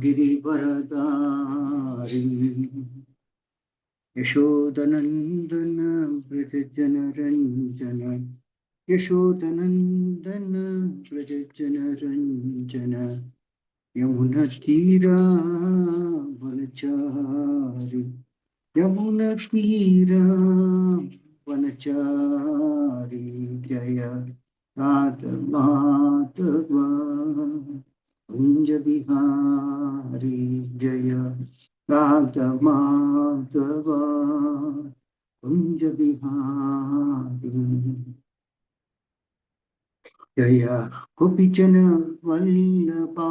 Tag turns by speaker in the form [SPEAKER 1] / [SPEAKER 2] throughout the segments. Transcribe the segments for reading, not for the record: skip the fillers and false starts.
[SPEAKER 1] गिरिवरदारी यशोदनंदन ब्रज जन रंजन यशोदनंदन ब्रज जन रंजन यमुना तीरा वनचारी यमुना तीरा वनचारी जय राधा माधव कुंज बिहारी जय राधा माधव कुंज बिहारी जय गोपीजन वल्लभा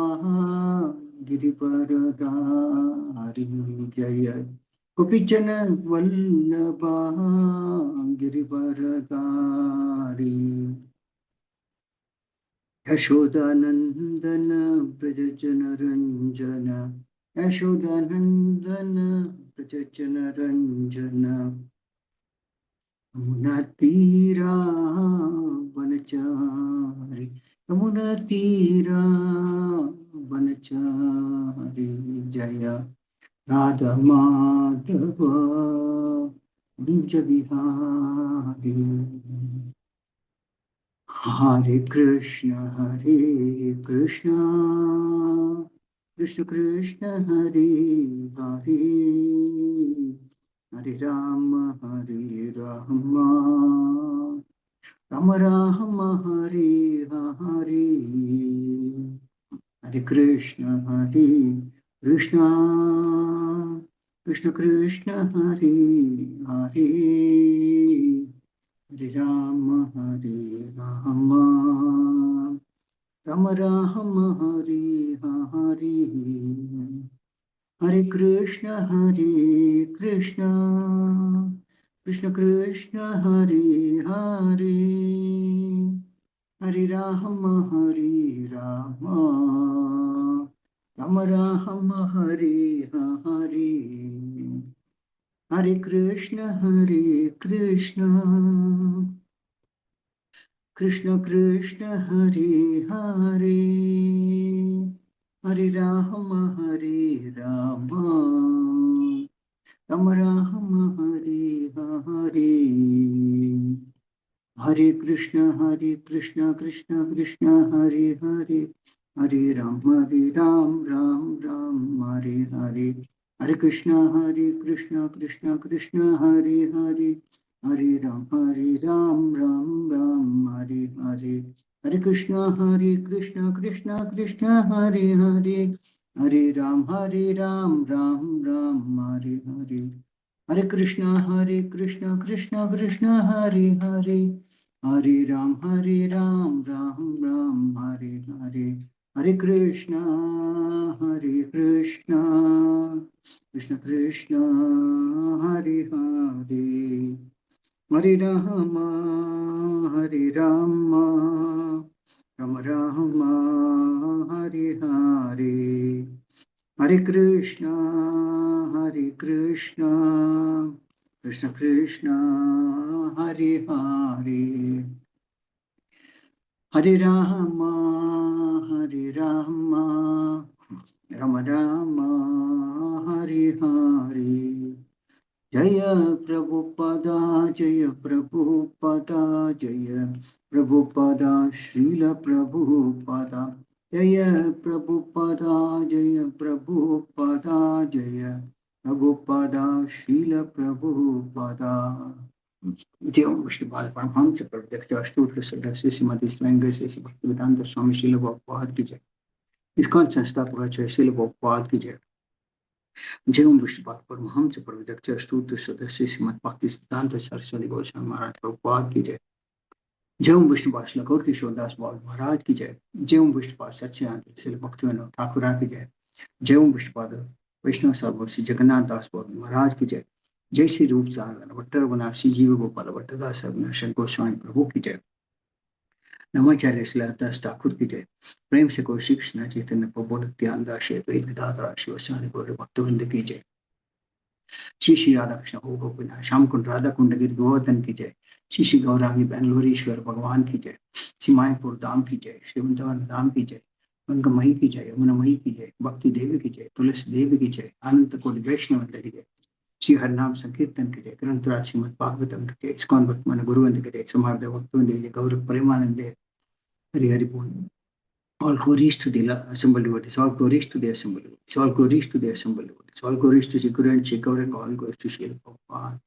[SPEAKER 1] गिरिवरधारी जय गोपीजन वल्लभा गिरिवरधारी यशोदानंदन ब्रज जन रंजन यशोदानंदन ब्रज जन रंजन यमुना तीरा वनचारी यमुना तीरा वनचारी जय राधा माधव कुंज बिहारी हरे कृष्ण कृष्ण कृष्ण हरे हरे हरे राम राम राम हरे हरे हरे कृष्ण कृष्ण कृष्ण हरे हरे हरे राम राम राम हरे हरे हरे कृष्ण कृष्ण कृष्ण हरे हरे हरे राम राम राम हरे हरे हरे कृष्ण कृष्ण कृष्ण हरे हरे हरे राम राम राम हरे हरे हरे कृष्ण कृष्ण कृष्ण हरे हरे हरे राम राम हरे हरे हरे कृष्ण कृष्ण कृष्ण हरे हरे हरे राम राम हरे हरे हरे कृष्ण कृष्ण कृष्ण हरे हरे हरे राम राम हरे हरे हरे कृष्ण कृष्ण कृष्ण हरे हरे हरे राम राम हरे हरे हरे कृष्ण कृष्ण कृष्ण हरे हरे हरे राम राम हरे हरे हरे कृष्ण कृष्ण कृष्ण हरे हरे हरे राम राम हरे हरे जय प्रभुपदा जय प्रभुपदा जय प्रभुपदा श्रील प्रभुपदा जय प्रभुपदा जय प्रभुपदा जय प्रभुपदा श्रील प्रभुपदा जय ओम विष्णुपाद परमहंस प्रत्यक्ष अष्टोत्तर सदस्य श्रीमती स्वयं श्री भक्तिवेदांत स्वामी श्रील प्रभुपाद की जय इस्कॉन संस्थापक आचार्य श्रील प्रभुपाद की जय जय ओम विष्णुपाद परमहंस प्रत्यक्ष अष्टोत्तर सदस्य श्रीमद भक्ति सिद्धांत सरस्वती गोस्वामी महाराज प्रभुपाद की जय जय ओम विष्णुपाद श्री गौर किशोरदास बाबा महाराज की जय जय ओम विष्णुपाद सच्चिदानंद श्री भक्तिविनोद ठाकुर की जय जय ओम विष्णुपाद वैष्णव सर्व श्री जगन्नाथ दास बाबा महाराज की जय जय श्री रूप सागर भट्टर बनासी जीव गोपाल भट्टदास अविनाश गोस्वामी प्रभु की जय नमाचार्य श्री हरदास ठाकुर की जय प्रेम से कोई श्री कृष्ण चैतन्य प्रभु नित्यानंद श्री अद्वैत गदाधर शिवसादि गौर भक्तवृंद की जय श्री राधा कृष्ण गोपिनाथ श्याम कुंड राधा कुंड गिर गोवर्धन की जय श्री गौरांगी बेंगलोरीश्वर भगवान की जय श्री मायपुर धाम की जय श्री वृंदावन धाम की जय गंगामयी की जय, यमुनामयी की जय, भक्ति देवी की जय, तुलसी देवी की जय, अनंत कोटि वैष्णव की जय, श्री हरिनाम संकीर्तन की जय, ग्रंथराज श्रीमद् भागवतम की जय, इस्कॉन वर्तमान गुरुवंद की जय, समार्थ भक्तवृंद की जय, गौरव प्रेमानंद हरि हरि बोल. All glories to the assembled devotees, all glories to the assembled devotees, all glories to the assembled devotees, all glories to Shri Guru and Shri Gauranga, all glories to Shri Prabhupada.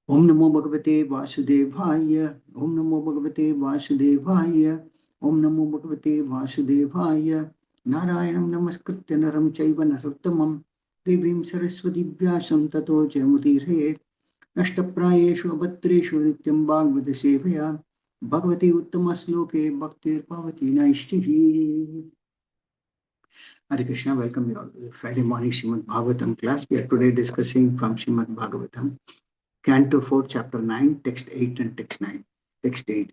[SPEAKER 1] Om Namo Bhagavate Vasudevaya, Om Namo Bhagavate Vasudevaya, Om Namo Bhagavate Vasudevaya, Narayanam Namaskritya Naram Chaiva Narottamam, Devim Saraswati Vyasam Tato Jayamutirhe, Nashtaprayeshu Abhatreshu Nityam Bhagavate Sevaya, Bhagavate Uttamasloke Bhaktir Bhavati Naishtihi. Hare Krishna, welcome you all to the Friday morning Srimad Bhagavatam class. We are today discussing from Srimad Bhagavatam, Canto 4, Chapter 9, Text 8 and Text 9. Text 8.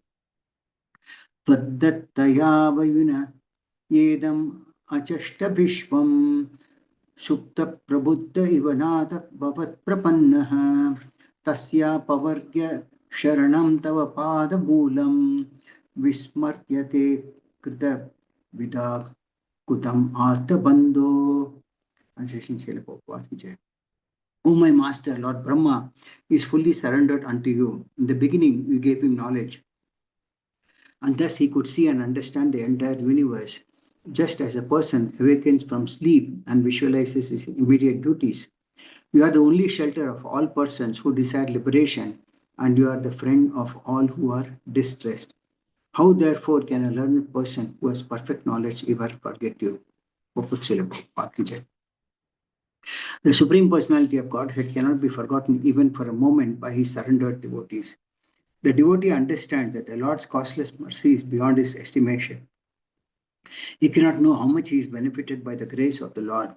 [SPEAKER 1] Taddattaya vayuna yedam achashta vishvam Sukta Prabuddha Ivanata Bhavat Prapannaha Tasya Pavargya Sharanam Tava Pada Moolam Vismartyate Krita Vida Kutam Artha Bandho. Translation Srila Prabhupada ki jai. O my master, Lord Brahma is fully surrendered unto you. In the beginning, you gave him knowledge, and thus he could see and understand the entire universe. Just as a person awakens from sleep and visualizes his immediate duties, you are the only shelter of all persons who desire liberation, and you are the friend of all who are distressed. How therefore can a learned person who has perfect knowledge ever forget you? The Supreme Personality of Godhead cannot be forgotten even for a moment by his surrendered devotees. The devotee understands that the Lord's causeless mercy is beyond his estimation. He cannot know how much he is benefited by the grace of the Lord.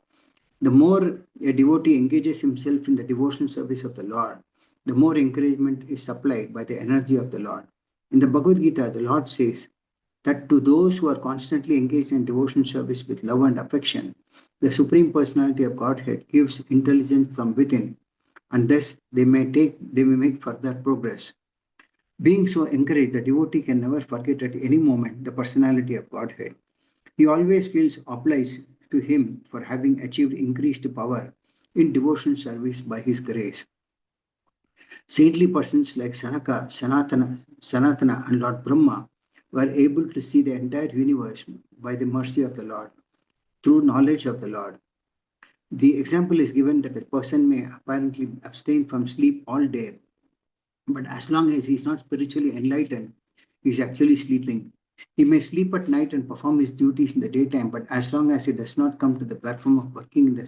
[SPEAKER 1] The more a devotee engages himself in the devotional service of the Lord, the more encouragement is supplied by the energy of the Lord. In the Bhagavad Gita, the Lord says that to those who are constantly engaged in devotional service with love and affection, the Supreme Personality of Godhead gives intelligence from within, and thus they may make further progress. Being so encouraged, the devotee can never forget at any moment the personality of Godhead. He always feels obliged to him for having achieved increased power in devotional service by his grace. Saintly persons like Sanatana, and Lord Brahma were able to see the entire universe by the mercy of the Lord, through knowledge of the Lord. The example is given that a person may apparently abstain from sleep all day, but as long as he is not spiritually enlightened, he is actually sleeping. He may sleep at night and perform his duties in the daytime, but as long as he does not come to the platform of working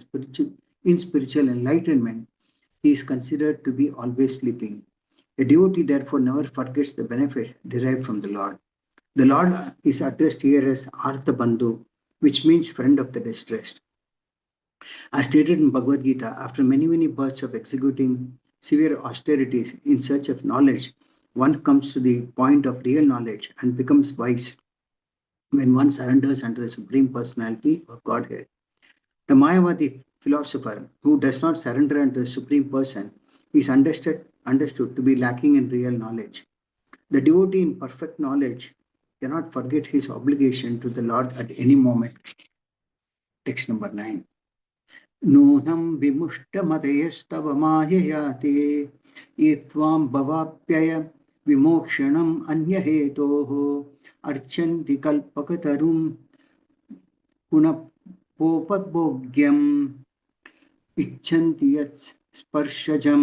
[SPEAKER 1] in spiritual enlightenment, he is considered to be always sleeping. A devotee therefore never forgets the benefit derived from the Lord. The Lord is addressed here as Artha Bandhu, which means friend of the distressed. As stated in Bhagavad Gita, after many births of executing severe austerities in search of knowledge, one comes to the point of real knowledge and becomes wise when one surrenders unto the Supreme Personality of Godhead. The Mayavadi philosopher who does not surrender unto the Supreme Person is understood to be lacking in real knowledge. The devotee in perfect knowledge cannot forget his obligation to the Lord at any moment. Text number 9. नूनं विमुष्टमतयस्तव मायया ते ये त्वां भवाप्यय विमोक्षणम् अन्यहेतोः अर्चन्ति कल्पकतरुं पुनपोपभोग्यम् इच्छन्ति यत् स्पर्शजं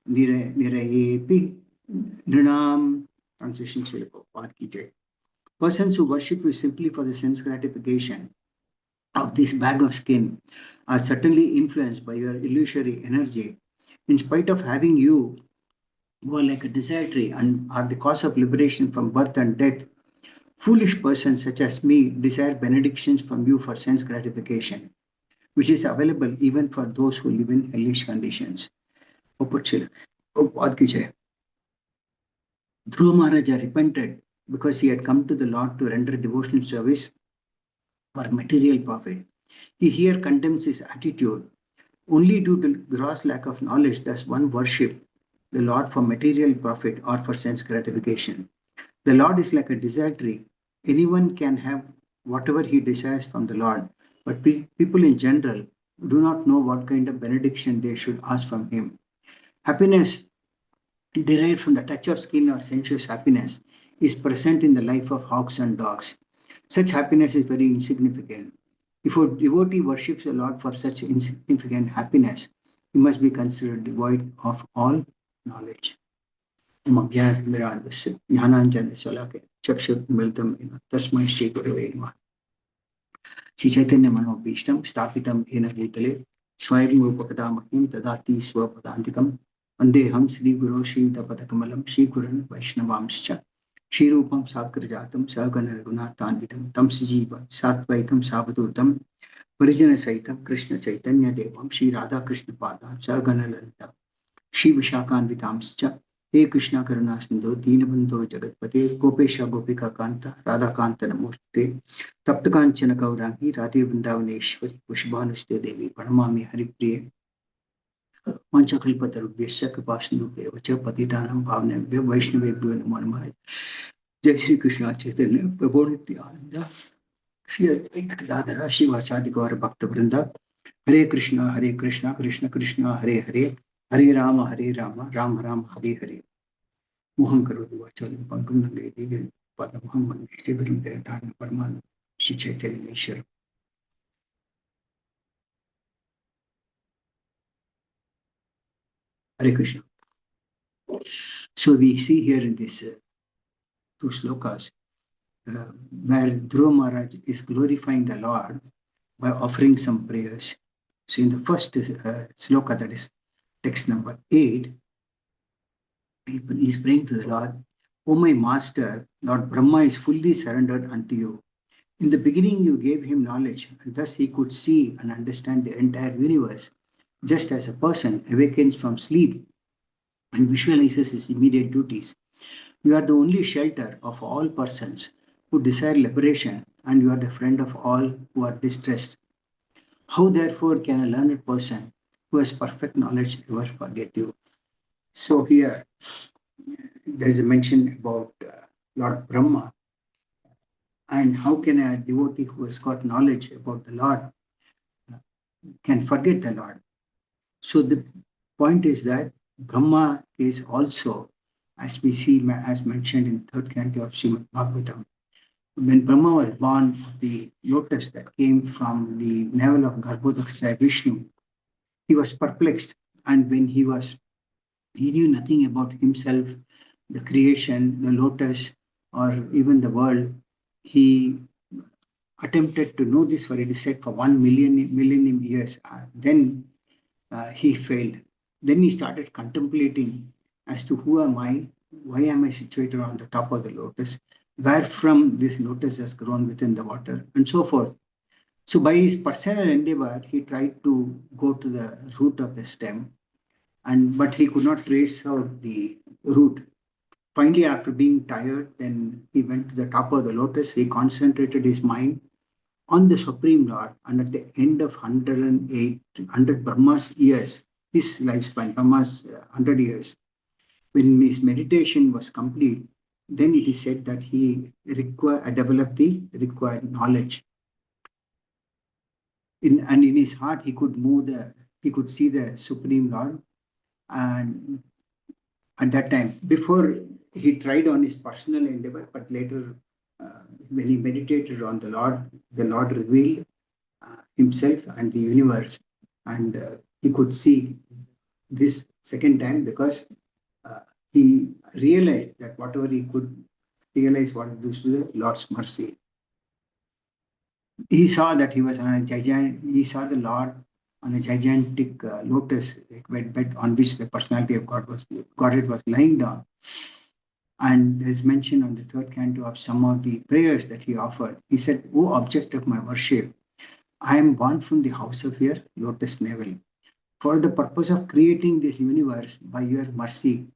[SPEAKER 1] निरयेपि नृणाम. Translation Srila Prabhupada ki jai. Persons who worship you simply for the sense gratification of this bag of skin are certainly influenced by your illusory energy. In spite of having you who are like a desire tree and are the cause of liberation from birth and death, foolish persons such as me desire benedictions from you for sense gratification, which is available even for those who live in hellish conditions. Dhruva Maharaja repented because he had come to the Lord to render devotional service for material profit. He here condemns his attitude. Only due to gross lack of knowledge does one worship the Lord for material profit or for sense gratification. The Lord is like a desert tree. Anyone can have whatever he desires from the Lord. But people in general do not know what kind of benediction they should ask from him. Happiness derived from the touch of skin or sensuous happiness is present in the life of hawks and dogs. Such happiness is very insignificant. If a devotee worships the Lord for such insignificant happiness, he must be considered devoid of all knowledge. तस्मै श्री गुरवे नमः. श्री चैतन्य मनोभीष्टं स्थापितं येन भूतले स्वयं रूपकदा मह्यं ददाति स्वपदान्तिकं. वन्देऽहं श्रीगुरो श्रीयुतपदकमलं श्रीगुरुन् वैष्णवांश्च. श्रीरूपं साग्रजातं सहगण रघुनाथान्वितं तं सजीवं साद्वैतं सावधूतं परिजनसहितं कृष्ण चैतन्य देवं श्री राधाकृष्णपादां सहगण ललिता श्री विशाखान्वितांश्च. हे कृष्णा करुणा सिंधु दीनबंधो जगतपते गोपेश गोपिका कांता राधा कांत नमोस्तुते. तप्त कांचन गौरांगी राधे वृंदावनेश्वरी वृषभानुस्ते देवी प्रणमामि हरिप्रिये. पंचकल्पतरुभ्यश्च कृपासिन्धुभ्येव च पतितानां पावनेभ्यो वैष्णवेभ्यो नमो नमः. जय श्री कृष्ण चैतन्य प्रभु नित्यानंद श्री अद्वैत गदाधर शिवासादि गौर भक्त वृंदा. हरे कृष्णा कृष्ण कृष्ण हरे हरे हरे राम राम राम हरे हरे. मोहन करोति वाचालं पंकं लंघयति पदमहं वन्दे श्रीगुरुं दैवतानं परमानन्दं Shri चैतन्येश्वरम्. Hare Krishna. So we see here in this two slokas where Dhruva Maharaj is glorifying the Lord by offering some prayers. So in the first sloka, that is text number 8, he is praying to the Lord, "O my master, Lord Brahma is fully surrendered unto you. In the beginning, you gave him knowledge, and thus he could see and understand the entire universe, just as a person awakens from sleep and visualizes his immediate duties. You are the only shelter of all persons who desire liberation, and you are the friend of all who are distressed. How, therefore, can a learned person who has perfect knowledge ever forget you?" So here, there is a mention about Lord Brahma, and how can a devotee who has got knowledge about the Lord can forget the Lord? So the point is that Brahma is also, as we see, as mentioned in third canto of Srimad Bhagavatam, when Brahma was born, the lotus that came from the navel of Garbhodakasaya Vishnu, he was perplexed, and when he knew nothing about himself, the creation, the lotus, or even the world. He attempted to know this, for it is said, for 1 million millennium years. Then he failed. Then he started contemplating as to who am I, why am I situated on the top of the lotus, where from this lotus has grown within the water, and so forth. So by his personal endeavor, he tried to go to the root of the stem, but he could not trace out the root. Finally, after being tired, then he went to the top of the lotus. He concentrated his mind on the Supreme Lord, and at the end of 100 Brahma's years, his lifespan, Brahma's 100 years, when his meditation was complete, then it is said that he developed the required knowledge. And in his heart, he could see the Supreme Lord. And at that time, before he tried on his personal endeavor, but later, when he meditated on the Lord revealed himself and the universe, and he could see this second time, because he realized that whatever he could realize what it was to the Lord's mercy. He saw that he was on a gigantic, he saw the Lord on a gigantic lotus bed on which the personality of Godhead was lying down. And there's mention on the third canto of some of the prayers that he offered. He said, "O object of my worship, I am born from the house of your lotus navel for the purpose of creating this universe by your mercy."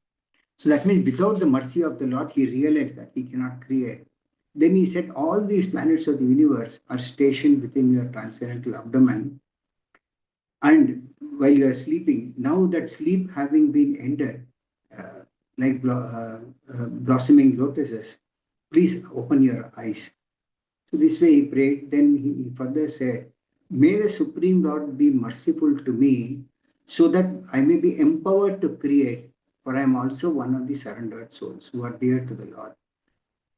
[SPEAKER 1] So that means without the mercy of the Lord, he realized that he cannot create. Then he said, all these planets of the universe are stationed within your transcendental abdomen. And while you are sleeping, now that sleep having been ended, like blossoming lotuses, please open your eyes. So this way he prayed. Then he further said, "May the Supreme Lord be merciful to me so that I may be empowered to create, for I am also one of the surrendered souls who are dear to the Lord.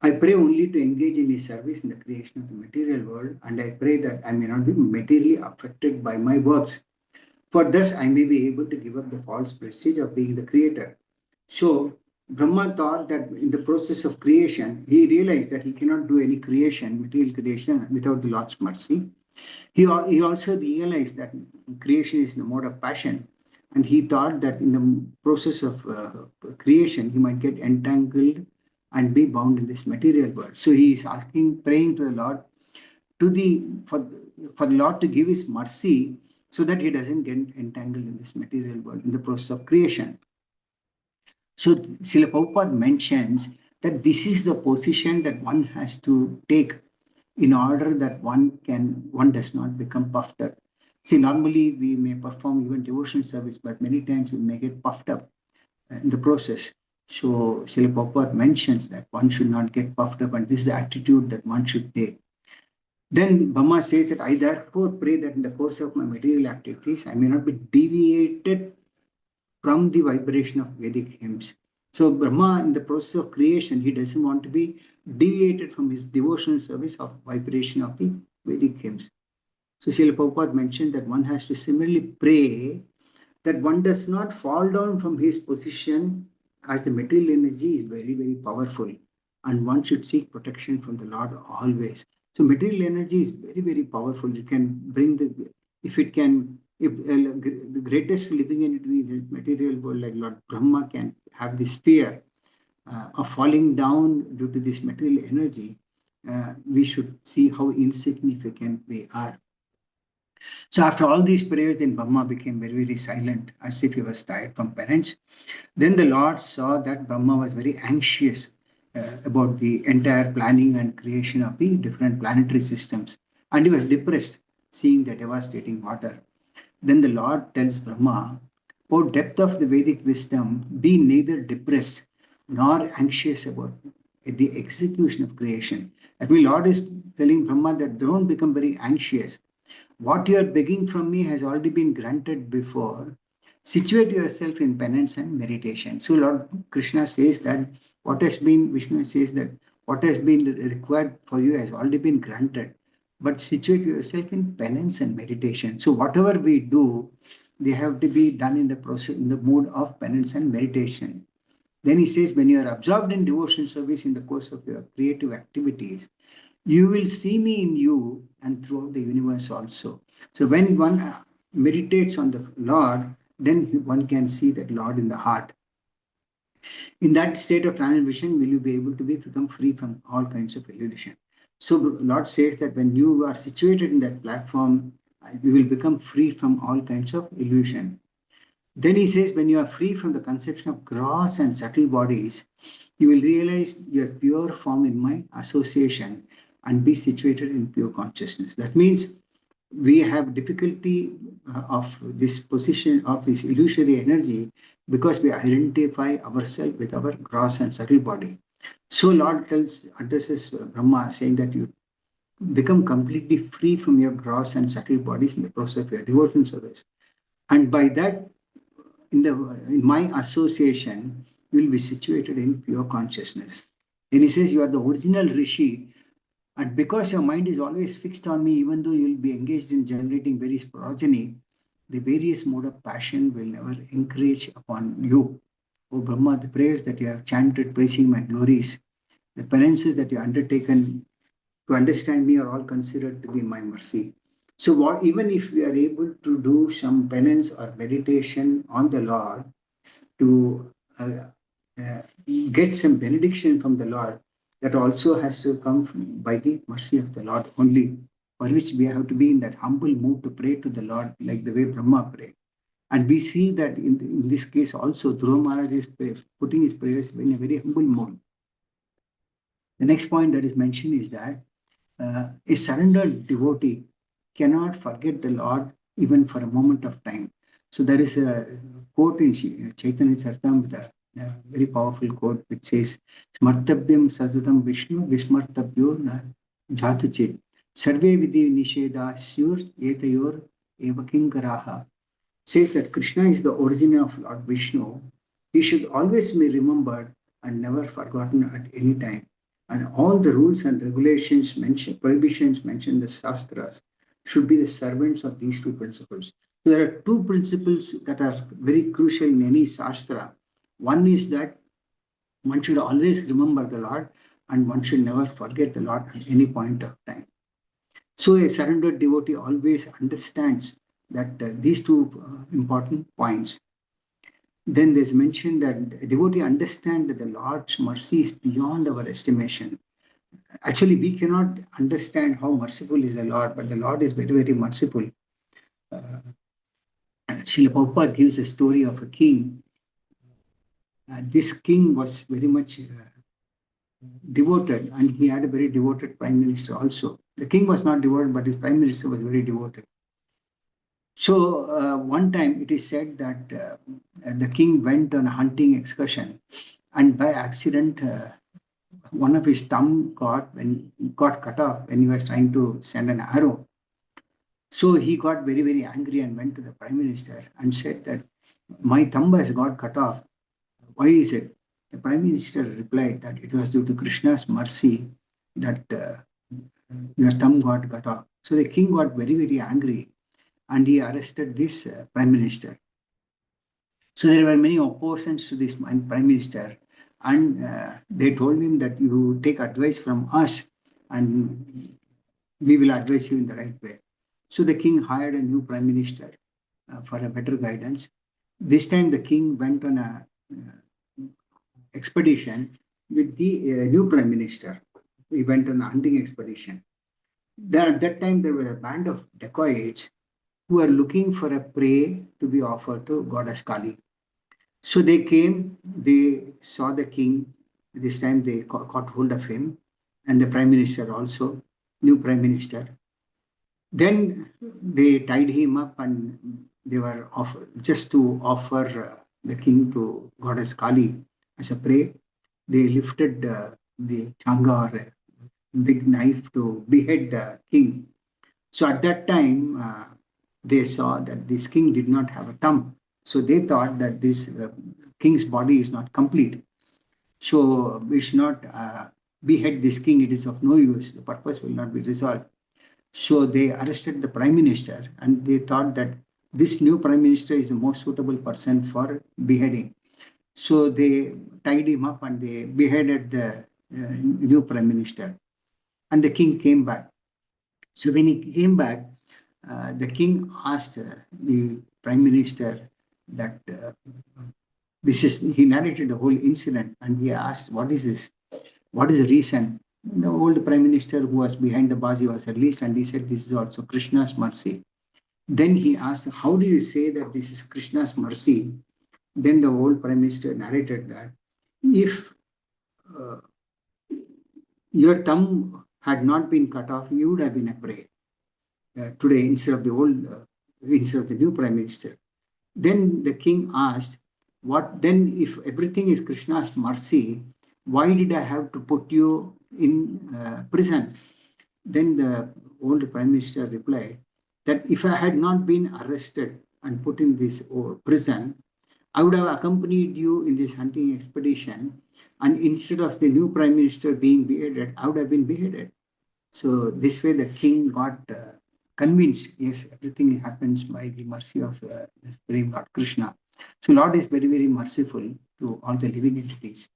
[SPEAKER 1] I pray only to engage in His service in the creation of the material world, and I pray that I may not be materially affected by my works, for thus I may be able to give up the false prestige of being the creator." So Brahma thought that in the process of creation, he realized that he cannot do any creation, material creation, without the Lord's mercy. He also realized that creation is the mode of passion, and he thought that in the process of creation, he might get entangled and be bound in this material world. So he is asking, praying to the Lord, to the for the Lord to give His mercy so that he doesn't get entangled in this material world in the process of creation. So Srila Prabhupada mentions that this is the position that one has to take in order that one does not become puffed up. See, normally we may perform even devotional service, but many times we may get puffed up in the process. So Srila Prabhupada mentions that one should not get puffed up, and this is the attitude that one should take. Then Brahma says that I therefore pray that in the course of my material activities, I may not be deviated from the vibration of Vedic hymns. So Brahma, in the process of creation, he doesn't want to be deviated from his devotional service of vibration of the Vedic hymns. So Srila Prabhupada mentioned that one has to similarly pray that one does not fall down from his position, as the material energy is very, very powerful, and one should seek protection from the Lord always. So material energy is very, very powerful. It can bring if the greatest living entity in the material world, like Lord Brahma, can have this fear of falling down due to this material energy, we should see how insignificant we are. So after all these prayers, then Brahma became very, very silent, as if he was tired from penance. Then the Lord saw that Brahma was very anxious about the entire planning and creation of the different planetary systems, and he was depressed seeing the devastating water. Then the Lord tells Brahma, "O depth of the Vedic wisdom, be neither depressed nor anxious about the execution of creation." That means Lord is telling Brahma that don't become very anxious. What you are begging from me has already been granted before. Situate yourself in penance and meditation. So Lord Krishna says that Vishnu says that what has been required for you has already been granted. But situate yourself in penance and meditation. So whatever we do, they have to be done in the process, in the mode of penance and meditation. Then he says, when you are absorbed in devotion service in the course of your creative activities, you will see me in you and throughout the universe also. So when one meditates on the Lord, then one can see that Lord in the heart. In that state of transmission, will you be able to become free from all kinds of illusion. So Lord says that when you are situated in that platform, you will become free from all kinds of illusion. Then he says, when you are free from the conception of gross and subtle bodies, you will realize your pure form in my association and be situated in pure consciousness. That means we have difficulty of this position of this illusory energy because we identify ourselves with our gross and subtle body. So Lord addresses Brahma saying that you become completely free from your gross and subtle bodies in the process of your devotion service. And by that, in my association, you will be situated in pure consciousness. Then he says, you are the original Rishi, and because your mind is always fixed on me, even though you will be engaged in generating various progeny, the various mode of passion will never encourage upon you. O Brahma, the prayers that you have chanted praising my glories, the penances that you have undertaken to understand me are all considered to be my mercy. So even if we are able to do some penance or meditation on the Lord to uh, get some benediction from the Lord, that also has to come by the mercy of the Lord only, for which we have to be in that humble mood to pray to the Lord like the way Brahma prayed. And we see that in this case also, Dhruva Maharaj is putting his prayers in a very humble mode. The next point that is mentioned is that a surrendered devotee cannot forget the Lord even for a moment of time. So there is a quote in Chaitanya Charitamrita, a very powerful quote which says, "Smartabhyam sasatam Vishnu, Vismartabhyo na Jatuchit. Sarve vidhi nisheda syur etayor evakinkaraha. Says that Krishna is the origin of Lord Vishnu. He should always be remembered and never forgotten at any time. And all the rules and regulations mentioned, prohibitions mentioned in the Shastras should be the servants of these two principles. So there are two principles that are very crucial in any Shastra. One is that one should always remember the Lord and one should never forget the Lord at any point of time. So a surrendered devotee always understands that these two important points. Then there's mentioned that a devotee understands that the Lord's mercy is beyond our estimation. Actually, we cannot understand how merciful is the Lord, but the Lord is very, very merciful. Uh, Srila Prabhupada gives a story of a king. This king was very much devoted, and he had a very devoted prime minister also. The king was not devoted, but his prime minister was very devoted. So one time it is said that the king went on a hunting excursion, and by accident, one of his thumb got cut off when he was trying to send an arrow. So he got very, very angry and went to the prime minister and said that my thumb has got cut off. Why is it? The prime minister replied that it was due to Krishna's mercy that your thumb got cut off. So the king got very, very angry and he arrested this prime minister. So there were many oppositions to this prime minister, and they told him that you take advice from us, and we will advise you in the right way. So the king hired a new prime minister for a better guidance. This time the king went on a expedition with the new prime minister. He went on a hunting expedition. At that time there was a band of dacoits who were looking for a prey to be offered to goddess Kali. So they came, they saw the king. This time they caught hold of him and the prime minister also, new prime minister. Then they tied him up and they were just to offer the king to goddess Kali as a prey. They lifted the changa or a big knife to behead the king. So at that time, they saw that this king did not have a thumb. So they thought that this king's body is not complete. So we should not behead this king. It is of no use. The purpose will not be resolved. So they arrested the prime minister and they thought that this new prime minister is the most suitable person for beheading. So they tied him up and they beheaded the new prime minister. And the king came back. So when he came back, the king asked the prime minister that he narrated the whole incident and he asked, what is this? What is the reason? The old prime minister who was behind the bars, he was released and he said, this is also Krishna's mercy. Then he asked, how do you say that this is Krishna's mercy? Then the old prime minister narrated that if uh, your thumb had not been cut off, you would have been a prey today instead of the new prime minister. Then the king asked, what then if everything is Krishna's mercy, why did I have to put you in prison? Then the old prime minister replied that if I had not been arrested and put in this prison, I would have accompanied you in this hunting expedition. And instead of the new prime minister being beheaded, I would have been beheaded. So this way the king got convinced, yes, everything happens by the mercy of the Supreme Lord Krishna. So Lord is very, very merciful to all the living entities.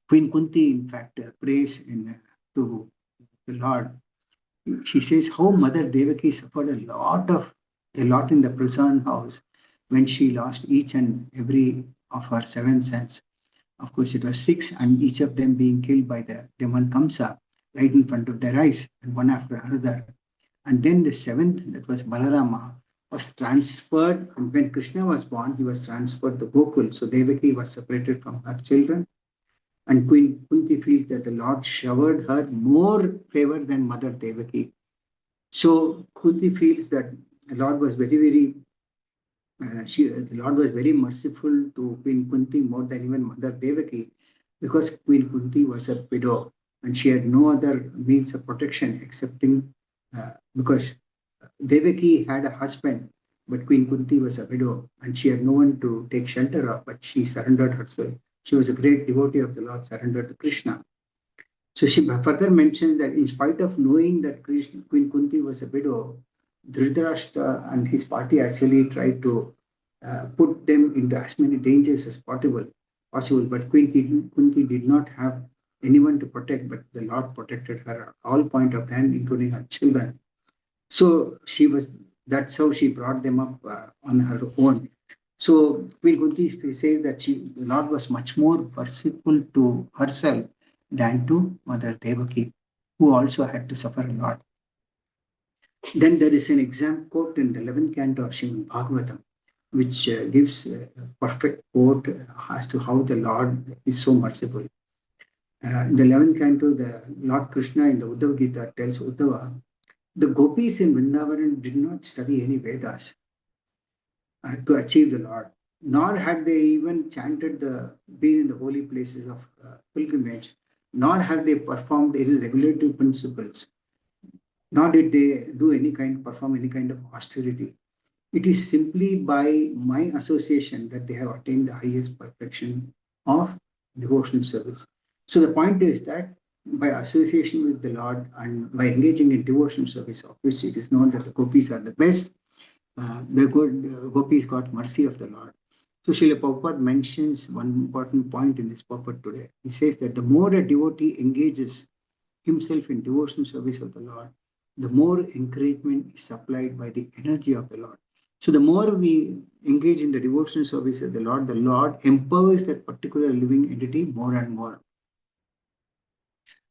[SPEAKER 1] Queen Kunti, in fact, prays to the Lord. She says how Mother Devaki suffered a lot in the prison house when she lost each and every of her seven sons. Of course, it was six, and each of them being killed by the demon Kamsa right in front of their eyes, and one after another. And then the seventh, that was Balarama, was transferred. And when Krishna was born, he was transferred to Gokul. So Devaki was separated from her children. And Queen Kunti feels that the Lord showered her more favor than Mother Devaki. So Kunti feels that the Lord was the Lord was very merciful to Queen Kunti more than even Mother Devaki, because Queen Kunti was a widow. and she had no other means of protection excepting because Devaki had a husband, but Queen Kunti was a widow, and she had no one to take shelter of, but she surrendered herself. She was a great devotee of the Lord, surrendered to Krishna. So she further mentions that in spite of knowing that Queen Kunti was a widow, Dhritarashtra and his party actually tried to put them into as many dangers as possible. But Kunti did not have anyone to protect, but the Lord protected her at all point of time, including her children. So that's how she brought them up on her own. So Queen Kunti says that the Lord was much more merciful to herself than to Mother Devaki, who also had to suffer a lot. Then there is an exam quote in the 11th canto of Srimad Bhagavatam, which gives a perfect quote as to how the Lord is so merciful. In the 11th canto, the Lord Krishna in the Uddhava Gita tells Uddhava, the gopis in Vrindavan did not study any Vedas to achieve the Lord, nor had they even been in the holy places of pilgrimage, nor have they performed any regulative principles, nor did they perform any kind of austerity. It is simply by my association that they have attained the highest perfection of devotional service. So the point is that by association with the Lord and by engaging in devotional service, of which it is known that the gopis are the best, the good gopis got mercy of the Lord. So Srila Prabhupada mentions one important point in this purport today. He says that the more a devotee engages himself in devotional service of the Lord, the more encouragement is supplied by the energy of the Lord. So the more we engage in the devotional service of the Lord empowers that particular living entity more and more.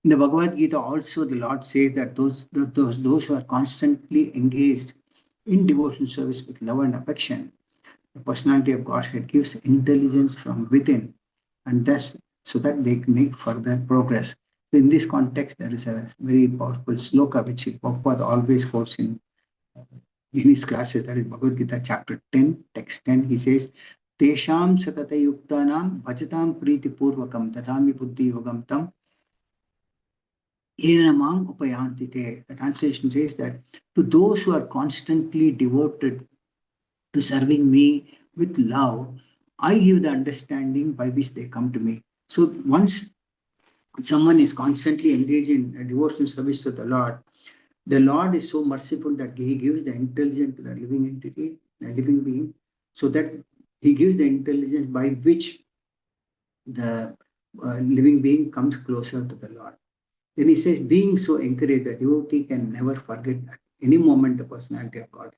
[SPEAKER 1] In the Bhagavad Gita also the Lord says that those who are constantly engaged in devotional service with love and affection, the personality of Godhead gives intelligence from within, and thus so that they can make further progress. So in this context, there is a very powerful sloka which Prabhupada always quotes in his classes, that is Bhagavad Gita chapter 10, text 10. He says, Tesham satata yuktanam bhajatam priti purvakam dadami buddhi yogam tam yenamam upayantite. The translation says that to those who are constantly devoted to serving me with love, I give the understanding by which they come to me. So once someone is constantly engaged in a devotional service to the Lord is so merciful that He gives the intelligence to the living entity, the living being, so that He gives the intelligence by which the living being comes closer to the Lord. Then He says, being so encouraged, the devotee can never forget at any moment the personality of God.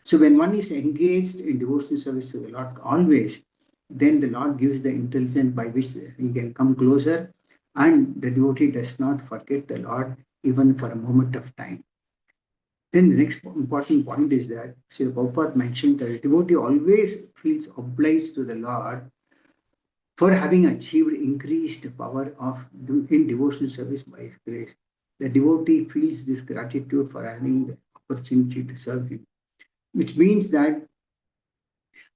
[SPEAKER 1] So when one is engaged in devotional service to the Lord always, then the Lord gives the intelligence by which he can come closer, and the devotee does not forget the Lord even for a moment of time. Then the next important point is that Srila Prabhupada mentioned that a devotee always feels obliged to the Lord for having achieved increased power in devotional service by His grace. The devotee feels this gratitude for having the opportunity to serve Him, which means that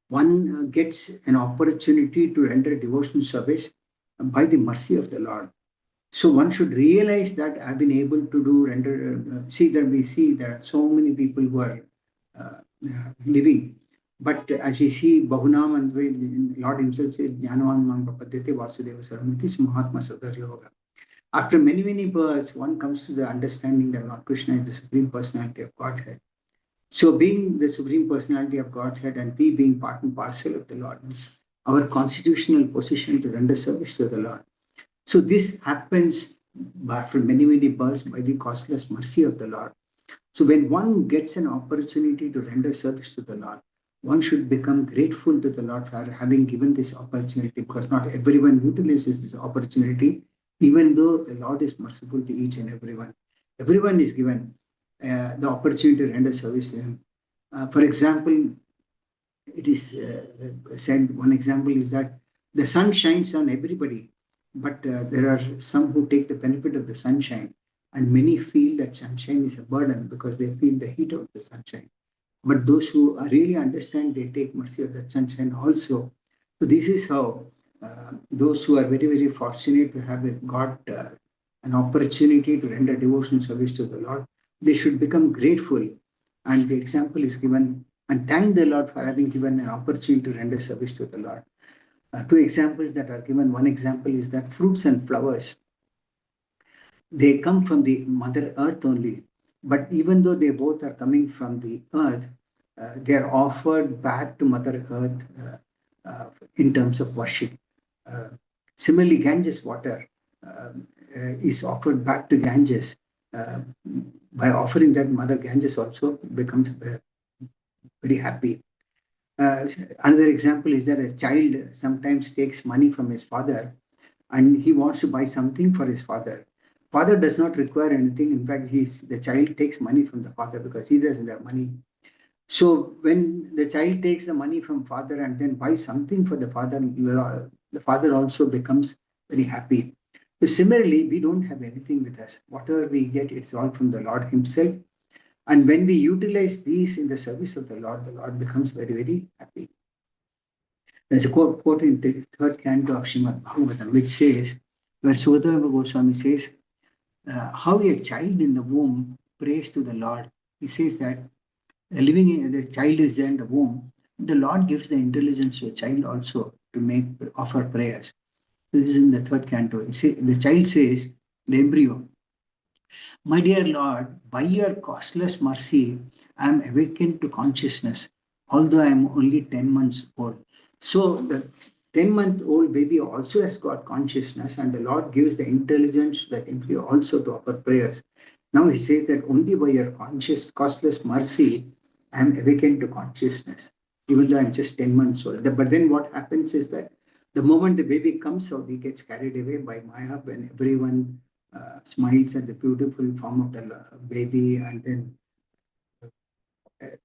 [SPEAKER 1] one gets an opportunity to render devotional service by the mercy of the Lord. So one should realize that I've been able to see there are so many people who are living. But as we see, Bahunam and the Lord Himself says, Jnanavan Man Prapadyate Vasudeva Saramati Mahatma Sadar Yoga. After many, many births, one comes to the understanding that Lord Krishna is the Supreme Personality of Godhead. So, being the Supreme Personality of Godhead and we being part and parcel of the Lord, it's our constitutional position to render service to the Lord. So, this happens after many, many births by the causeless mercy of the Lord. So, when one gets an opportunity to render service to the Lord, one should become grateful to the Lord for having given this opportunity, because not everyone utilizes this opportunity, even though the Lord is merciful to each and everyone. Everyone is given the opportunity to render service to Him. For example, it is said, one example is that the sun shines on everybody, but there are some who take the benefit of the sunshine, and many feel that sunshine is a burden because they feel the heat of the sunshine. But those who really understand, they take mercy of that sunshine also. So this is how those who are very, very fortunate to have got an opportunity to render devotional service to the Lord, they should become grateful. And the example is given and thank the Lord for having given an opportunity to render service to the Lord. Two examples that are given. One example is that fruits and flowers, they come from the Mother Earth only. But even though they both are coming from the earth, they are offered back to Mother Earth in terms of worship. Uh, Similarly, Ganges water is offered back to Ganges. By offering that, Mother Ganges also becomes very happy. Uh, Another example is that a child sometimes takes money from his father and he wants to buy something for his father. Father does not require anything. In fact, the child takes money from the father because he doesn't have money. So when the child takes the money from father and then buys something for the father also becomes very happy. So similarly, we don't have anything with us. Whatever we get, it's all from the Lord Himself. And when we utilize these in the service of the Lord becomes very, very happy. There's a quote in the third canto of Srimad Bhagavatam, which says, where Sukadeva Goswami says, how a child in the womb prays to the Lord. He says that the child is there in the womb. The Lord gives the intelligence to the child also to offer prayers. This is in the third canto. The child says, the embryo, my dear Lord, by your costless mercy, I am awakened to consciousness, although I am only 10 months old. So the 10-month-old baby also has got consciousness, and the Lord gives the intelligence to that embryo also to offer prayers. Now he says that only by your costless mercy, I am awakened to consciousness, even though I'm just 10 months old. But then what happens is that the moment the baby comes out, he gets carried away by Maya when everyone smiles at the beautiful form of the baby and then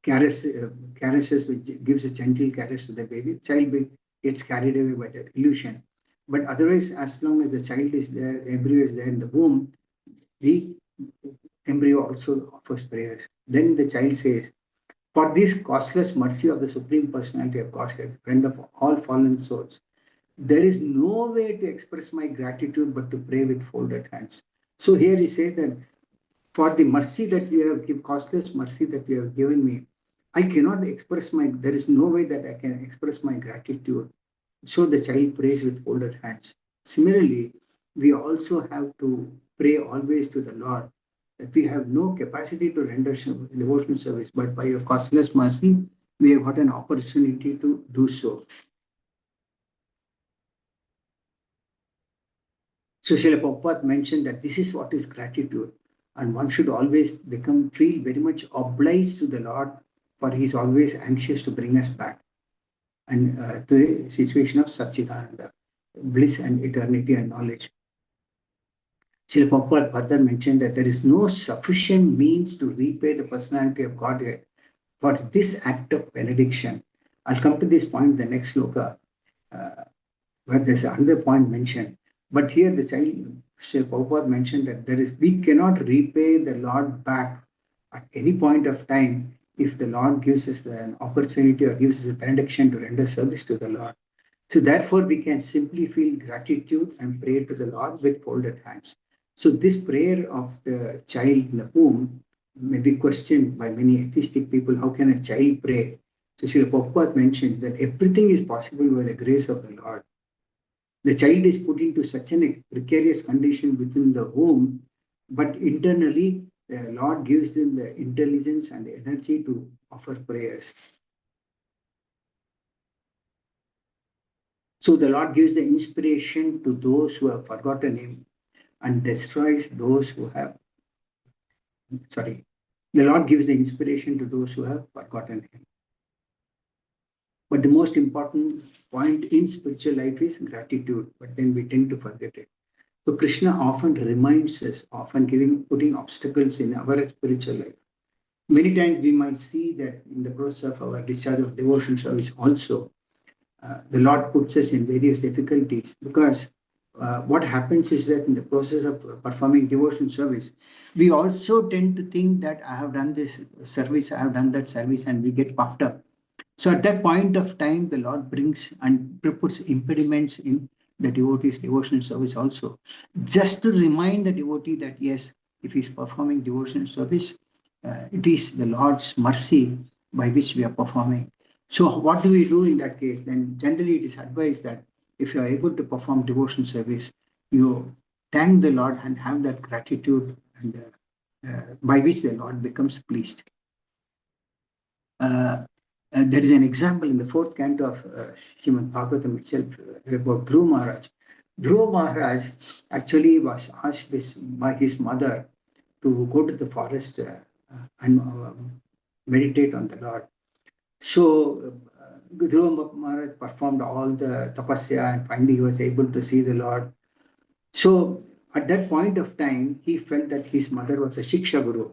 [SPEAKER 1] caresses, which gives a gentle caress to the baby. Child gets carried away by that illusion. But otherwise, as long as the child is there, the embryo is there in the womb, the embryo also offers prayers. Then the child says, for this costless mercy of the Supreme Personality of Godhead, friend of all fallen souls, there is no way to express my gratitude but to pray with folded hands. So here he says that for the mercy that you have given, costless mercy that you have given me, I cannot express there is no way that I can express my gratitude. So the child prays with folded hands. Similarly, we also have to pray always to the Lord that we have no capacity to render devotional service, but by your costless mercy, we have got an opportunity to do so. So Srila Prabhupada mentioned that this is what is gratitude, and one should always feel very much obliged to the Lord, for He is always anxious to bring us back and to the situation of Satchidananda, bliss and eternity and knowledge. Srila Prabhupada further mentioned that there is no sufficient means to repay the personality of Godhead for this act of benediction. I'll come to this point in the next sloka, where there's another point mentioned. But here the child, Sri Prabhupada mentioned that we cannot repay the Lord back at any point of time if the Lord gives us an opportunity or gives us a benediction to render service to the Lord. So therefore, we can simply feel gratitude and pray to the Lord with folded hands. So this prayer of the child in the womb may be questioned by many atheistic people. How can a child pray? So Sri Prabhupada mentioned that everything is possible by the grace of the Lord. The child is put into such a precarious condition within the womb, but internally, the Lord gives them the intelligence and the energy to offer prayers. So the Lord gives the inspiration to those who have forgotten Him and destroys those who have, the Lord gives the inspiration to those who have forgotten Him. But the most important point in spiritual life is gratitude, but then we tend to forget it. So Krishna often reminds us, often putting obstacles in our spiritual life. Many times we might see that in the process of our discharge of devotion service also, the Lord puts us in various difficulties because what happens is that in the process of performing devotion service, we also tend to think that I have done this service, I have done that service, and we get puffed up. So at that point of time, the Lord brings and puts impediments in the devotee's devotional service also, just to remind the devotee that yes, if he's performing devotional service, it is the Lord's mercy by which we are performing. So what do we do in that case? Then generally it is advised that if you are able to perform devotional service, you thank the Lord and have that gratitude, and by which the Lord becomes pleased. There is an example in the fourth canto of Srimad Bhagavatam itself about Dhruva Maharaj. Dhruva Maharaj actually was asked by his mother to go to the forest and meditate on the Lord. So Dhruva Maharaj performed all the tapasya and finally he was able to see the Lord. So at that point of time, he felt that his mother was a Shiksha Guru.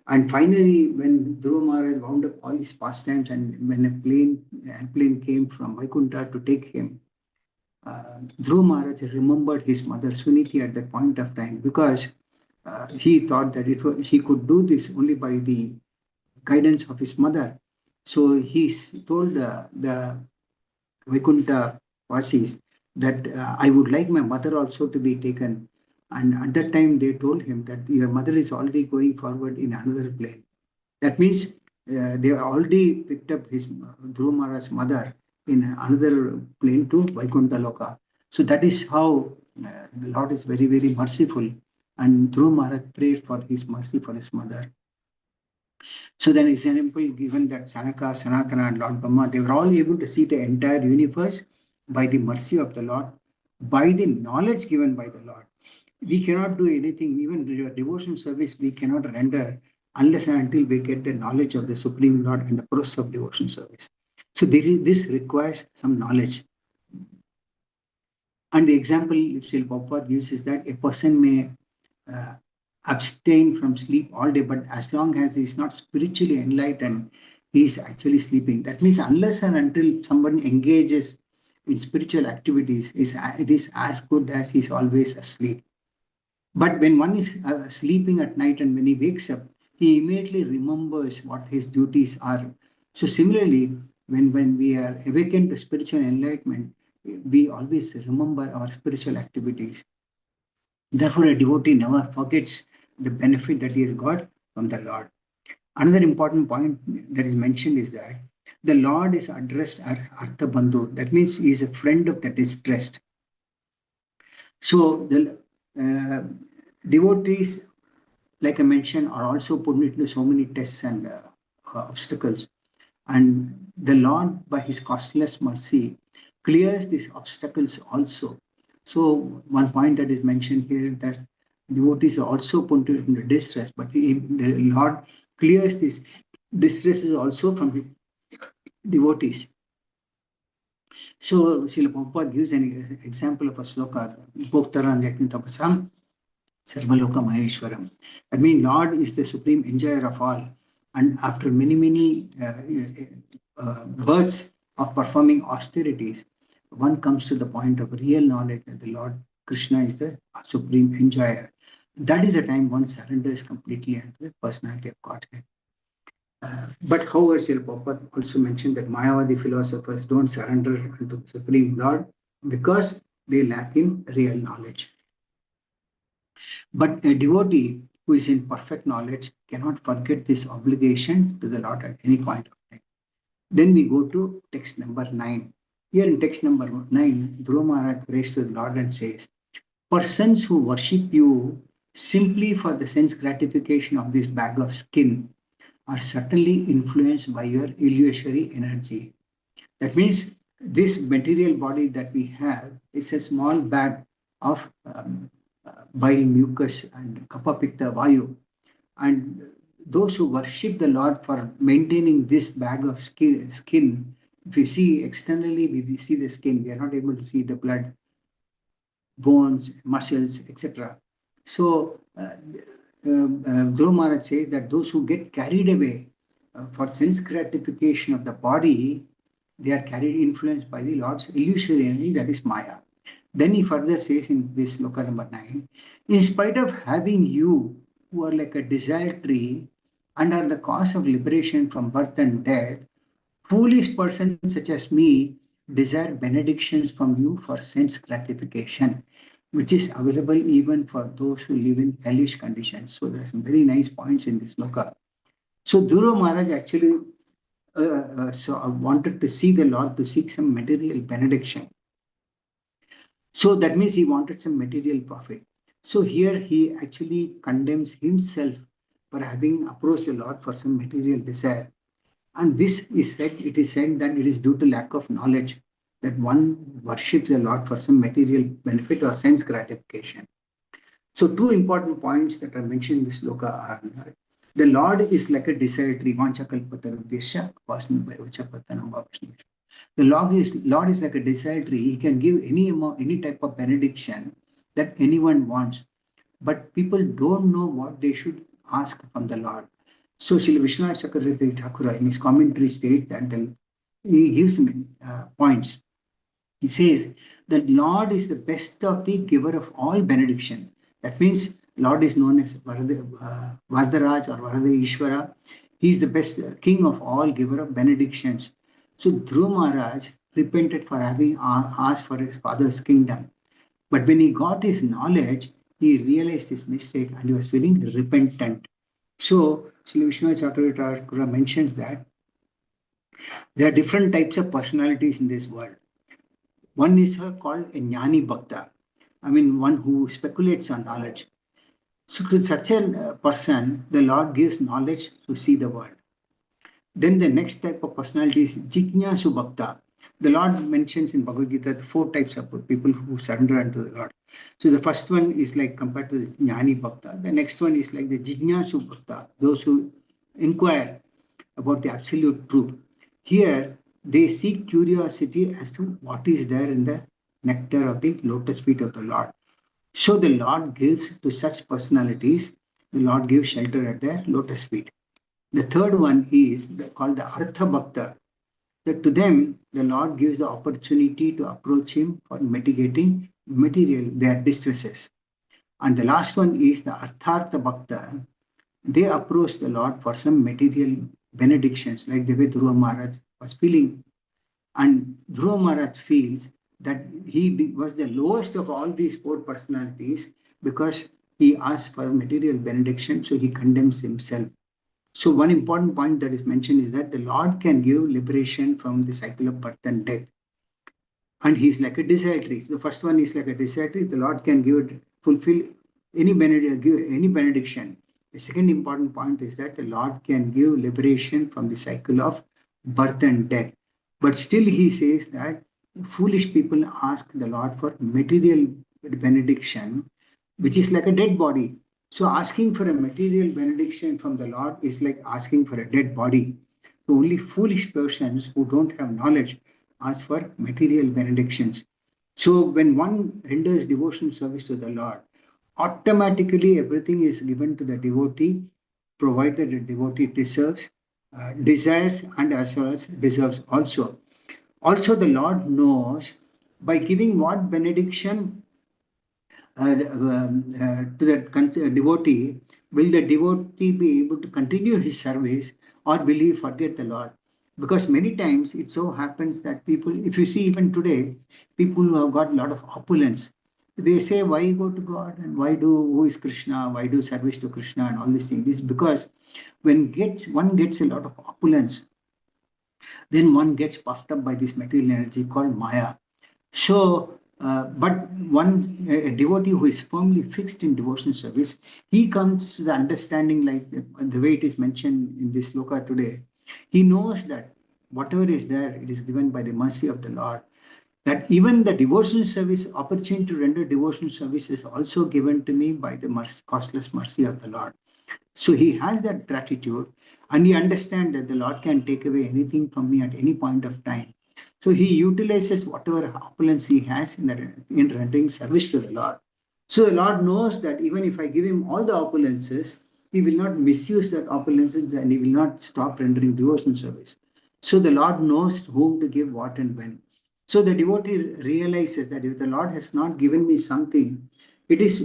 [SPEAKER 1] And finally, when Dhruva Maharaj wound up all his pastimes and when a airplane came from Vaikuntha to take him, Dhruva Maharaj remembered his mother Suniti at that point of time because he thought that he could do this only by the guidance of his mother. So he told the Vaikuntha Vasis that I would like my mother also to be taken. And at that time, they told him that your mother is already going forward in another plane. That means they already picked up his Dhruva Maharaj's mother in another plane to Vaikuntha Loka. So that is how the Lord is very, very merciful. And Dhruva Maharaj prayed for his mercy for his mother. So then example given that Sanaka, Sanatana, and Lord Brahma, they were all able to see the entire universe by the mercy of the Lord, by the knowledge given by the Lord. We cannot do anything, even devotion service, we cannot render unless and until we get the knowledge of the Supreme Lord and the process of devotion service. So this requires some knowledge. And the example Srila Prabhupada gives is that a person may uh, abstain from sleep all day, but as long as he's not spiritually enlightened, he's actually sleeping. That means unless and until someone engages in spiritual activities, it is as good as he's always asleep. But when one is sleeping at night and when he wakes up, he immediately remembers what his duties are. So similarly, when we are awakened to spiritual enlightenment, we always remember our spiritual activities. Therefore, a devotee never forgets the benefit that he has got from the Lord. Another important point that is mentioned is that the Lord is addressed as Artha Bandhu. That means he is a friend of the distressed. So the devotees, like I mentioned, are also put into so many tests and obstacles. And the Lord, by his costless mercy, clears these obstacles also. So one point that is mentioned here that devotees are also put into distress, but the Lord clears these distresses also from the devotees. So Srila Prabhupada gives an example of a sloka, Bhoktaran Yakni Tapasam, Sarvaloka Maheshwaram. That means Lord is the supreme enjoyer of all. And after many, many births of performing austerities, one comes to the point of real knowledge that the Lord Krishna is the supreme enjoyer. That is the time one surrenders completely into the personality of Godhead. But however, Srila Prabhupada also mentioned that Mayavadi philosophers don't surrender unto the Supreme Lord because they lack in real knowledge. But a devotee who is in perfect knowledge cannot forget this obligation to the Lord at any point of time. Then we go to text number 9. Here in text number 9, Dhruva Maharaj prays to the Lord and says, persons who worship you simply for the sense gratification of this bag of skin are certainly influenced by your illusory energy. That means this material body that we have is a small bag of bile, mucus, and kapha, pitta, vayu. And those who worship the Lord for maintaining this bag of skin, if we see externally, we see the skin, we are not able to see the blood, bones, muscles, etc. So, Dhruva Maharaj says that those who get carried away for sense gratification of the body, they are carried influenced by the Lord's illusory energy, that is Maya. Then he further says in this sloka number 9, in spite of having you who are like a desire tree and are the cause of liberation from birth and death, foolish persons such as me desire benedictions from you for sense gratification, which is available even for those who live in hellish conditions. So there's some very nice points in this loka. So Dhruva Maharaj actually wanted to see the Lord to seek some material benediction. So that means he wanted some material profit. So here he actually condemns himself for having approached the Lord for some material desire. And this is said, it is said that it is due to lack of knowledge that one worships the Lord for some material benefit or sense gratification. So two important points that are mentioned in this sloka are the Lord is like a desire tree. The Lord is like a desire tree. He can give any amount, any type of benediction that anyone wants, but people don't know what they should ask from the Lord. So Srila Vishwanath Chakravarti Thakura in his commentary states that he gives points. He says that Lord is the best of the giver of all benedictions. That means Lord is known as Varadaraj or Varada Ishvara. He is the best king of all giver of benedictions. So Dhruva Maharaj repented for having asked for his father's kingdom. But when he got his knowledge, he realized his mistake and he was feeling repentant. So Sri Vishnu Chakravarti mentions that there are different types of personalities in this world. One is called a Jnani Bhakta. I mean, one who speculates on knowledge. So to such a person, the Lord gives knowledge to see the world. Then the next type of personality is Jignasu Bhakta. The Lord mentions in Bhagavad Gita the four types of people who surrender unto the Lord. So the first one is like compared to the Jnani Bhakta. The next one is like the Jignasu Bhakta, those who inquire about the absolute truth. Here, they seek curiosity as to what is there in the nectar of the lotus feet of the Lord. So the Lord gives to such personalities, the Lord gives shelter at their lotus feet. The third one is called the Artha Bhakta. That to them, the Lord gives the opportunity to approach Him for mitigating their distresses. And the last one is the Arthartha Bhakta. They approach the Lord for some material benedictions, like the way Dhruva Maharaj was feeling. And Dhruva Maharaj feels that he was the lowest of all these four personalities because he asked for material benediction, so he condemns himself. So one important point that is mentioned is that the Lord can give liberation from the cycle of birth and death. And he's like a desire tree. The first one is like a desire tree. The Lord can fulfill any benediction. The second important point is that the Lord can give liberation from the cycle of birth and death. But still he says that foolish people ask the Lord for material benediction, which is like a dead body. So asking for a material benediction from the Lord is like asking for a dead body. So only foolish persons who don't have knowledge ask for material benedictions. So when one renders devotional service to the Lord, automatically everything is given to the devotee, provided the devotee desires, and as well as deserves also. Also, the Lord knows by giving what benediction to that devotee, will the devotee be able to continue his service or will he forget the Lord? Because many times it so happens that people, if you see even today, people who have got a lot of opulence, they say, why go to God and who is Krishna, why do service to Krishna and all these things. This is because when one gets a lot of opulence, then one gets puffed up by this material energy called Maya. So, but a devotee who is firmly fixed in devotional service, he comes to the understanding like the way it is mentioned in this sloka today. He knows that whatever is there, it is given by the mercy of the Lord. That even the devotional service, opportunity to render devotional service is also given to me by the costless mercy of the Lord. So he has that gratitude and he understands that the Lord can take away anything from me at any point of time. So he utilizes whatever opulence he has in rendering service to the Lord. So the Lord knows that even if I give him all the opulences, he will not misuse that opulences and he will not stop rendering devotional service. So the Lord knows whom to give what and when. So the devotee realizes that if the Lord has not given me something, it is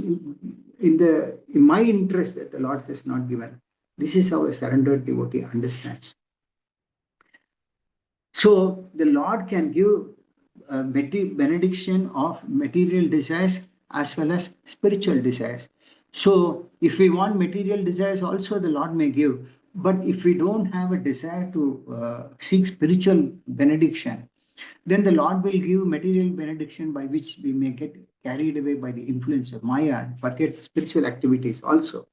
[SPEAKER 1] in my interest that the Lord has not given. This is how a surrendered devotee understands. So the Lord can give benediction of material desires as well as spiritual desires. So if we want material desires also, the Lord may give. But if we don't have a desire to seek spiritual benediction, then the Lord will give material benediction by which we may get carried away by the influence of Maya and forget spiritual activities also.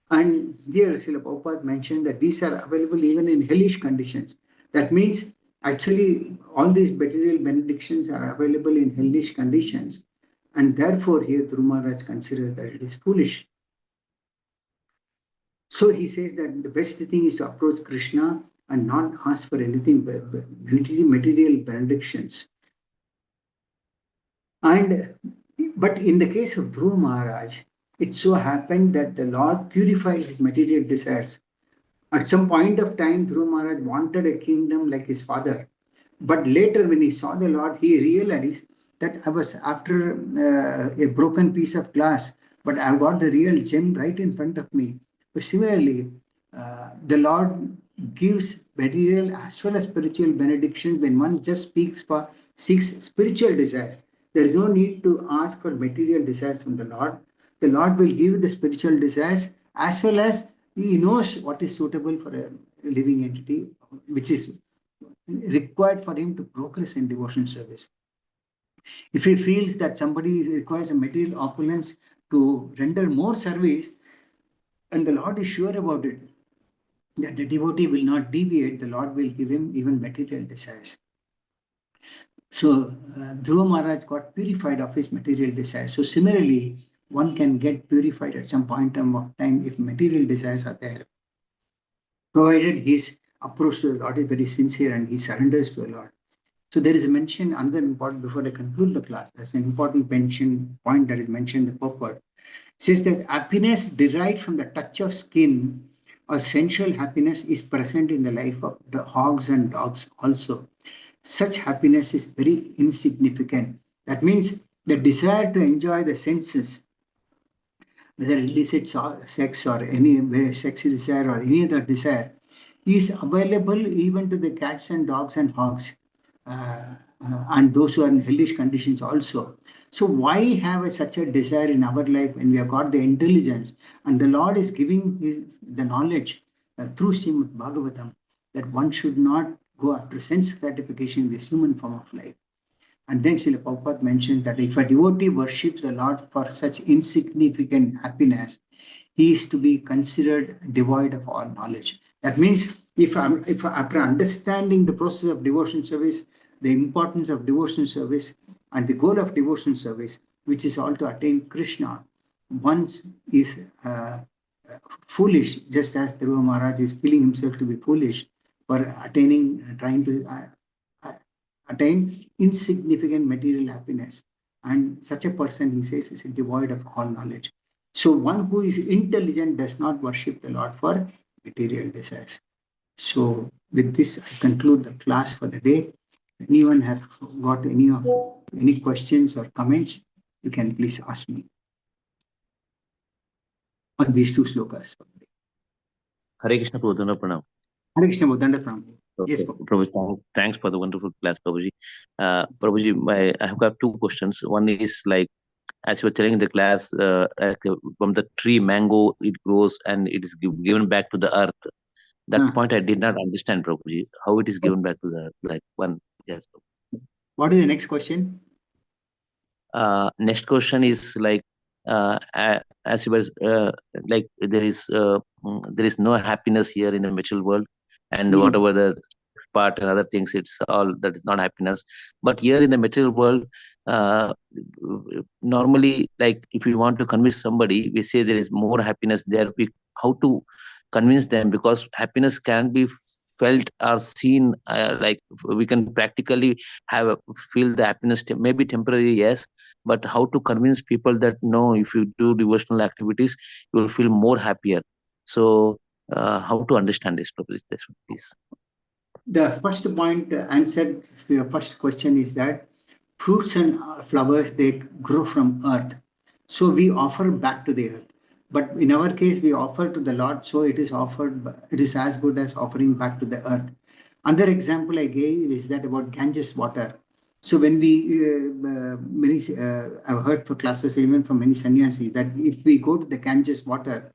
[SPEAKER 1] And here, Srila Prabhupada mentioned that these are available even in hellish conditions. That means actually all these material benedictions are available in hellish conditions. And therefore, here Dhruva Maharaj considers that it is foolish. So he says that the best thing is to approach Krishna and not ask for anything material benedictions. And but in the case of Dhruva Maharaj, it so happened that the Lord purified his material desires. At some point of time, Dhruva Maharaj wanted a kingdom like his father. But later, when he saw the Lord, he realized that I was after a broken piece of glass, but I've got the real gem right in front of me. But similarly, the Lord gives material as well as spiritual benedictions when one just seeks spiritual desires. There is no need to ask for material desires from the Lord. The Lord will give the spiritual desires as well as He knows what is suitable for a living entity, which is required for him to progress in devotion service. If he feels that somebody requires a material opulence to render more service, and the Lord is sure about it, that the devotee will not deviate, the Lord will give him even material desires. So Dhruva Maharaj got purified of his material desires. So similarly, one can get purified at some point of time if material desires are there, provided his approach to the Lord is very sincere and he surrenders to the Lord. So there is a mention, another important, before I conclude the class, there's an important point that is mentioned in the purport. It says that happiness derived from the touch of skin or sensual happiness is present in the life of the hogs and dogs also. Such happiness is very insignificant. That means the desire to enjoy the senses, whether illicit sex or any sex desire or any other desire, is available even to the cats and dogs and hogs. And those who are in hellish conditions also. So why have such a desire in our life when we have got the intelligence and the Lord is giving the knowledge through Srimad Bhagavatam that one should not go after sense gratification in this human form of life. And then Srila Prabhupada mentioned that if a devotee worships the Lord for such insignificant happiness, he is to be considered devoid of all knowledge. That means if after understanding the process of devotion service, the importance of devotion service and the goal of devotion service, which is all to attain Krishna, one is foolish, just as Dhruva Maharaj is feeling himself to be foolish for trying to attain insignificant material happiness. And such a person, he says, is devoid of all knowledge. So one who is intelligent does not worship the Lord for material desires. So with this, I conclude the class for the day. If anyone has got any questions or comments, you can please ask me on these two slokas.
[SPEAKER 2] Hare Krishna Prabhu, Pranam.
[SPEAKER 1] Hare Krishna Prabhu, Pranam. Yes,
[SPEAKER 2] Prabhuji, thanks for the wonderful class, Prabhuji. Prabhuji, I have got two questions. One is like, as you were telling in the class, from the tree mango it grows and it is given back to the earth. That point I did not understand, Prabhuji. How it is given back to the earth? Like one, yes.
[SPEAKER 1] What is the next question?
[SPEAKER 2] Next question is like, as you were like, there is no happiness here in the material world, and whatever the part and other things, it's all that is not happiness. But here in the material world, normally, like if we want to convince somebody, we say there is more happiness there. How to convince them, because happiness can be felt or seen, like we can practically feel the happiness, maybe temporary, yes, but how to convince people that no, if you do devotional activities you will feel more happier. So how to understand this, please?
[SPEAKER 1] The first point answered to your first question is that fruits and flowers, they grow from earth. So we offer back to the earth. But in our case, we offer to the Lord, so it is as good as offering back to the earth. Another example I gave is that about Ganges water. So when I've heard for classes even from many sannyasis that if we go to the Ganges water,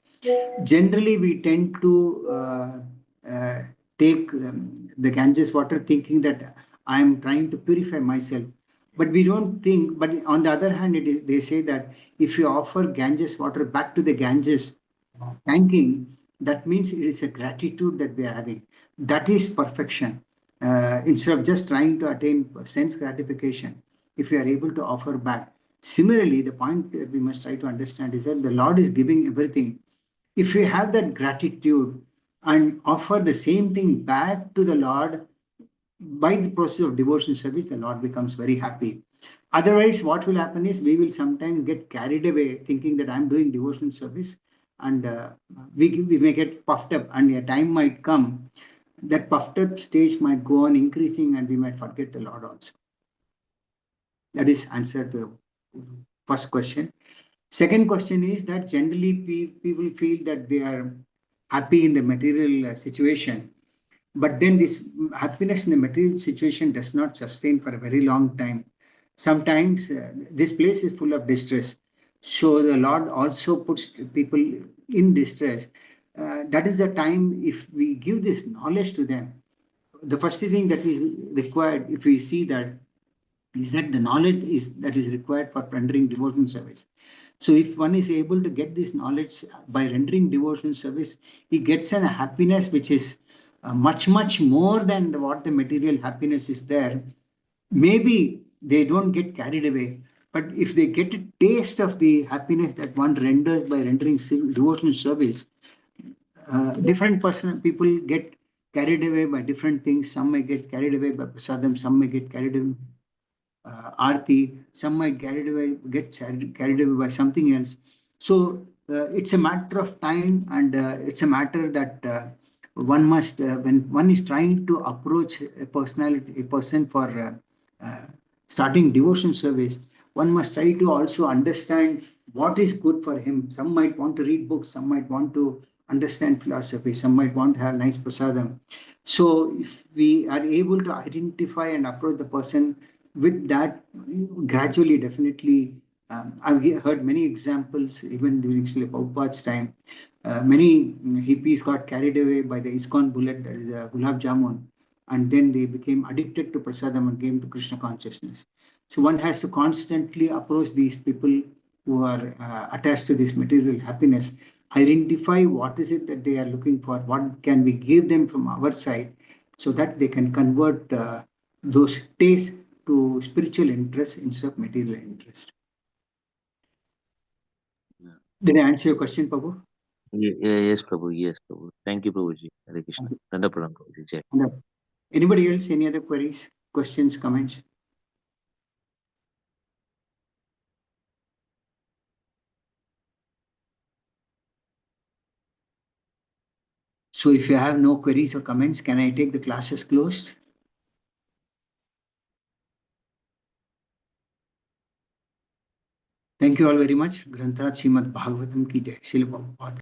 [SPEAKER 1] generally we tend to uh, take the Ganges water thinking that I am trying to purify myself. But we don't think, but on the other hand, they say that if you offer Ganges water back to the Ganges, thanking, that means it is a gratitude that we are having. That is perfection. Instead of just trying to attain sense gratification, if we are able to offer back. Similarly, the point that we must try to understand is that the Lord is giving everything. If we have that gratitude and offer the same thing back to the Lord by the process of devotion service, the Lord becomes very happy. Otherwise, what will happen is we will sometimes get carried away thinking that I'm doing devotional service, and we may get puffed up, and a time might come that puffed up stage might go on increasing, and we might forget the Lord also. That is answer to the first question. Second question is that generally people feel that they are happy in the material situation, but then this happiness in the material situation does not sustain for a very long time. Sometimes this place is full of distress. So the Lord also puts people in distress. That is the time if we give this knowledge to them. The first thing that is required, if we see that, is that the knowledge is that is required for rendering devotional service. So if one is able to get this knowledge by rendering devotional service, he gets a happiness which is much more than what the material happiness is there. Maybe they don't get carried away, but if they get a taste of the happiness that one renders by rendering devotional service, different person people get carried away by different things. Some may get carried away by prasadam, some may get carried away Aarti, some might get carried away by something else. So it's a matter of time, and it's a matter that one must, when one is trying to approach a person for starting devotion service, one must try to also understand what is good for him. Some might want to read books, some might want to understand philosophy, some might want to have nice prasadam. So if we are able to identify and approach the person with that, gradually, definitely, I've heard many examples even during Srila Prabhupada's time. Many hippies got carried away by the ISKCON bullet, that is gulab jamun, and then they became addicted to prasadam and came to Krishna consciousness. So one has to constantly approach these people who are attached to this material happiness, identify what is it that they are looking for, what can we give them from our side, so that they can convert those tastes to spiritual interest instead of material interest.
[SPEAKER 2] Yeah.
[SPEAKER 1] Did I answer your question, Prabhu?
[SPEAKER 2] Yes, Prabhu. Yes, Prabhu. Thank you, Prabhuji. Hare Krishna. Danda Pranam, Prabhuji. Jai.
[SPEAKER 1] Anybody else? Any other queries, questions, comments? So if you have no queries or comments, can I take the classes closed? Thank you all very much. Grantha Srimad Bhagavatam ki jai. Srila Prabhupada.